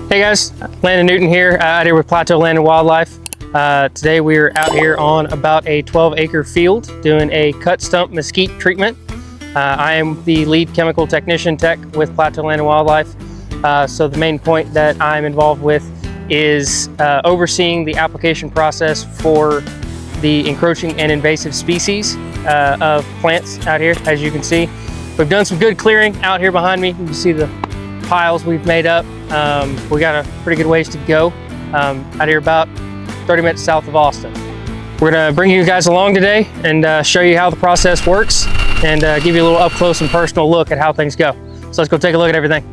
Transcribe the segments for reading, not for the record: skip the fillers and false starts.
Hey guys, Landon Newton here, out here with Plateau Land and Wildlife. Today we're out here on about a 12-acre field doing a cut stump mesquite treatment. I am the lead chemical technician tech with Plateau Land and Wildlife. So the main point that I'm involved with is overseeing the application process for the encroaching and invasive species of plants out here. As you can see, we've done some good clearing out here behind me. You can see the piles we've made up. We got a pretty good ways to go out here about 30 minutes south of Austin. We're gonna bring you guys along today and show you how the process works and give you a little up close and personal look at how things go. So let's go take a look at everything.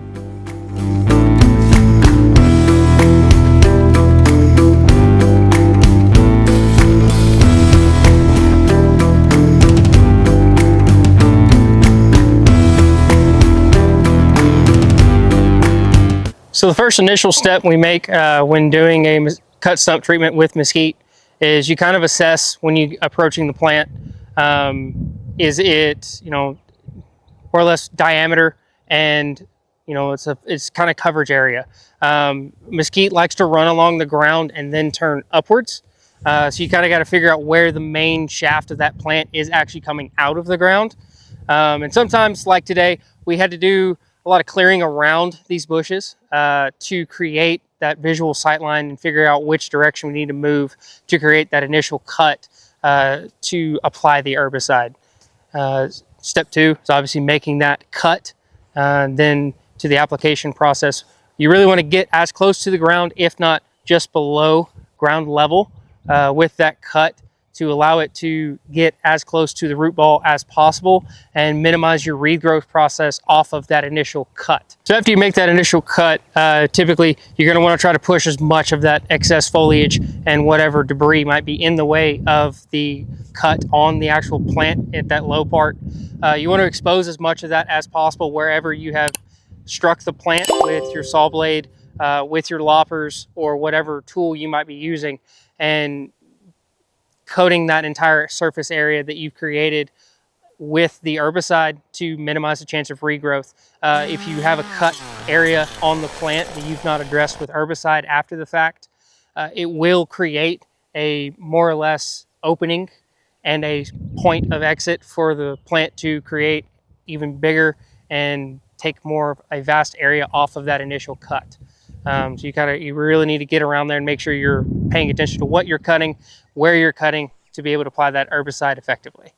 So the first initial step we make when doing a cut stump treatment with mesquite is you kind of assess when you approaching the plant. Is it, more or less diameter, and it's kind of coverage area. Mesquite likes to run along the ground and then turn upwards. So you kind of got to figure out where the main shaft of that plant is actually coming out of the ground. And sometimes, like today, we had to do a lot of clearing around these bushes to create that visual sight line and figure out which direction we need to move to create that initial cut to apply the herbicide. Step two is obviously making that cut. Then to the application process, you really want to get as close to the ground, if not just below ground level, with that cut to allow it to get as close to the root ball as possible and minimize your regrowth process off of that initial cut. So after you make that initial cut, typically you're gonna wanna try to push as much of that excess foliage and whatever debris might be in the way of the cut on the actual plant at that low part. You wanna expose as much of that as possible wherever you have struck the plant with your saw blade, with your loppers, or whatever tool you might be using, and coating that entire surface area that you've created with the herbicide to minimize the chance of regrowth. If you have a cut area on the plant that you've not addressed with herbicide after the fact, it will create a more or less opening and a point of exit for the plant to create even bigger and take more of a vast area off of that initial cut. So you really need to get around there and make sure you're paying attention to what you're cutting, where you're cutting, to be able to apply that herbicide effectively.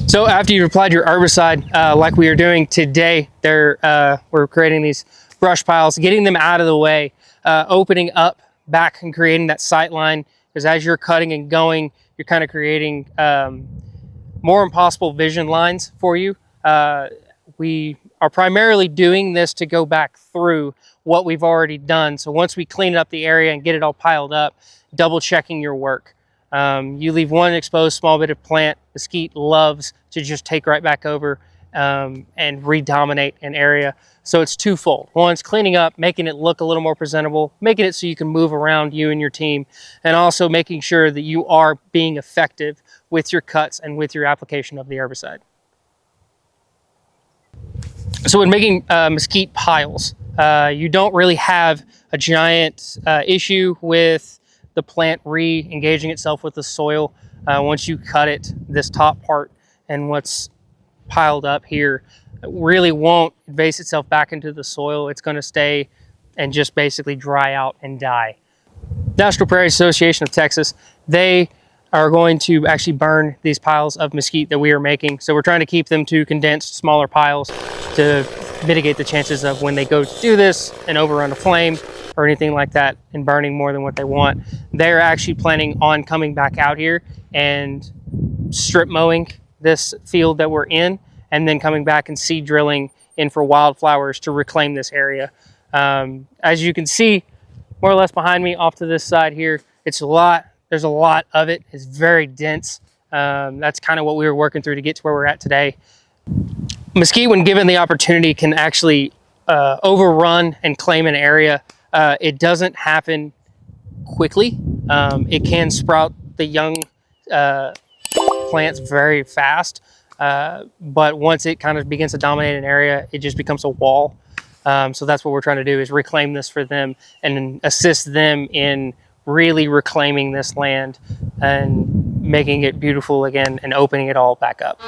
So after you've applied your herbicide, like we are doing today, we're creating these brush piles, getting them out of the way, opening up back and creating that sight line, because as you're cutting and going, you're kind of creating more impossible vision lines for you. We are primarily doing this to go back through what we've already done. So once we clean up the area and get it all piled up, double checking your work. You leave one exposed small bit of plant, mesquite loves to just take right back over and redominate an area. So it's twofold. One's cleaning up, making it look a little more presentable, making it so you can move around, you and your team, and also making sure that you are being effective with your cuts and with your application of the herbicide. So when making mesquite piles, you don't really have a giant issue with the plant re-engaging itself with the soil. Once you cut it, this top part and what's piled up here really won't invase itself back into the soil. It's going to stay and just basically dry out and die. National Prairie Association of Texas, they are going to actually burn these piles of mesquite that we are making. So we're trying to keep them to condensed, smaller piles to mitigate the chances of when they go to do this and overrun a flame or anything like that and burning more than what they want. They're actually planning on coming back out here and strip mowing this field that we're in, and then coming back and seed drilling in for wildflowers to reclaim this area. As you can see, more or less behind me off to this side here, there's a lot of it. It's very dense. That's kind of what we were working through to get to where we're at today. Mesquite, when given the opportunity, can actually overrun and claim an area. It doesn't happen quickly. It can sprout the young plants very fast, but once it kind of begins to dominate an area, it just becomes a wall. So that's what we're trying to do, is reclaim this for them and assist them in really reclaiming this land and making it beautiful again and opening it all back up.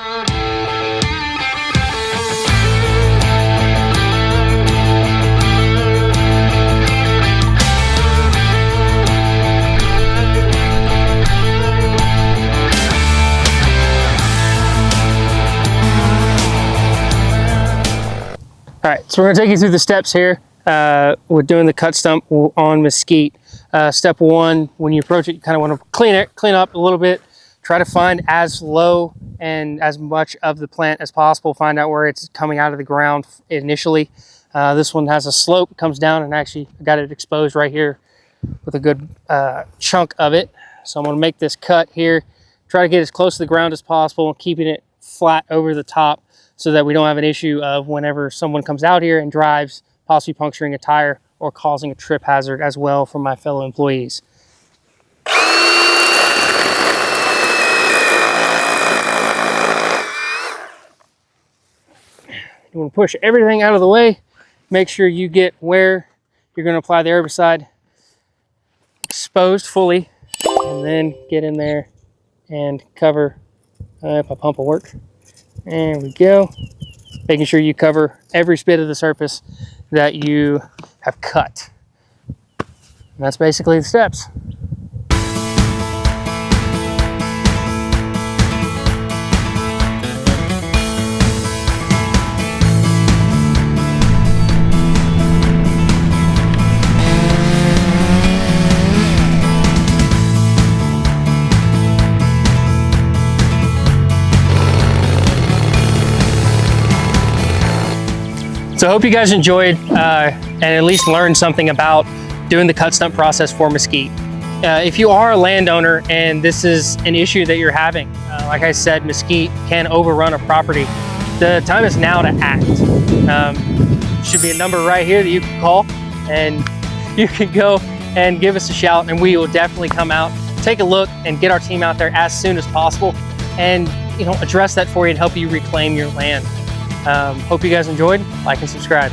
All right, so we're gonna take you through the steps here. We're doing the cut stump on Mesquite. Step one, when you approach it, you kind of want to clean up a little bit. Try to find as low and as much of the plant as possible. Find out where it's coming out of the ground initially. This one has a slope, comes down, and actually got it exposed right here with a good chunk of it. So I'm gonna make this cut here. Try to get as close to the ground as possible, keeping it flat over the top, so that we don't have an issue of whenever someone comes out here and drives, possibly puncturing a tire or causing a trip hazard as well for my fellow employees. You want to push everything out of the way. Make sure you get where you're going to apply the herbicide exposed fully, and then get in there and cover. If a pump will work. There we go. Making sure you cover every bit of the surface that you have cut. And that's basically the steps. So I hope you guys enjoyed and at least learned something about doing the cut stump process for Mesquite. If you are a landowner and this is an issue that you're having, like I said, Mesquite can overrun a property. The time is now to act. Should be a number right here that you can call, and you can go and give us a shout, and we will definitely come out, take a look, and get our team out there as soon as possible, and address that for you and help you reclaim your land. Hope you guys enjoyed. Like and subscribe.